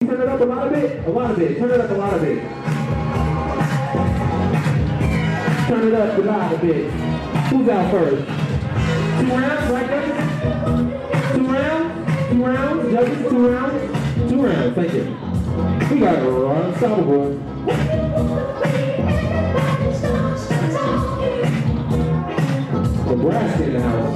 Turn it up a lot of bit. Turn it up a lot of bit. Turn it up a lot of bit. Who's out first? 2 rounds, right, judges? 2 rounds? 2 rounds? Judges, 2 rounds? 2 rounds, thank you. We got Unstopable. Nebraska in the house.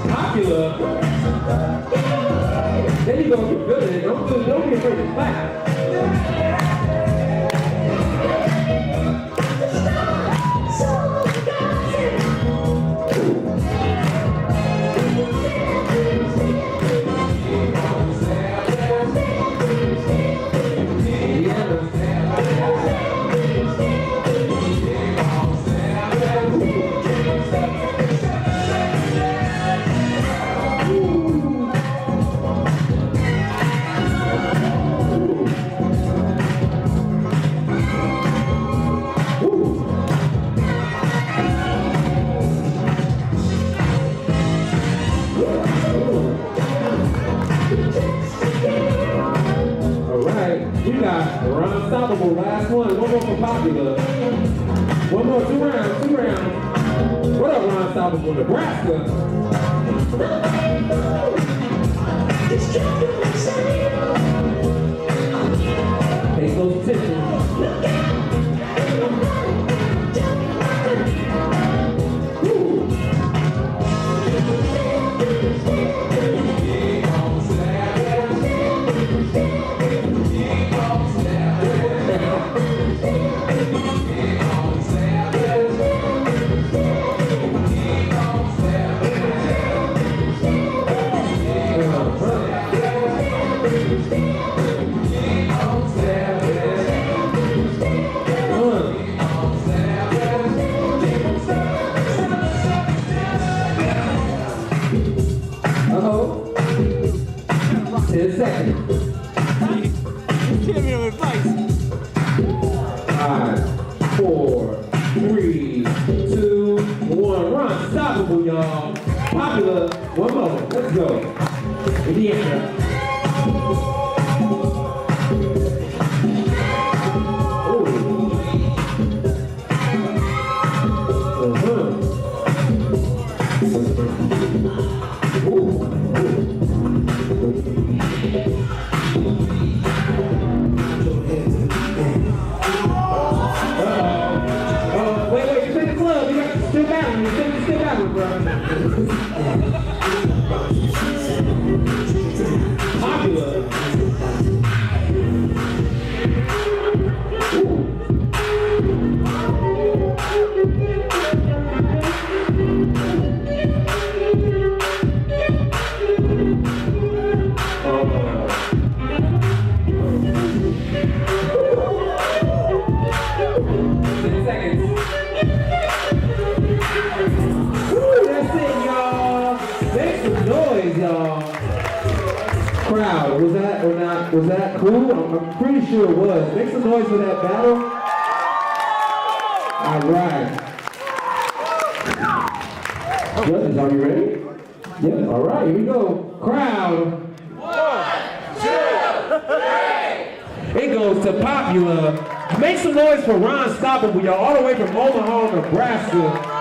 Popula. Then you gonna get good at it. Don't be afraid to clap. Unstopable, last one more for Popula. One more, 2 rounds, 2 rounds. What up, Unstopable, Nebraska? Pay close attention. Uh-oh. 10 seconds. Give me your advice. 5, 4, 3, 2, 1. We're unstoppable, y'all. Popula. One more. Let's go. Indiana. Wait, you in the club. You got to still battling. You're still battling, bro. Popula. Crowd, was that or not? Was that cool? I'm pretty sure it was. Make some noise for that battle. All right. Judges, are you ready? Yeah. All right. Here we go. Crowd. 1, 2, 3. It goes to Popula. Make some noise for Unstopable, y'all, all the way from Omaha, Nebraska.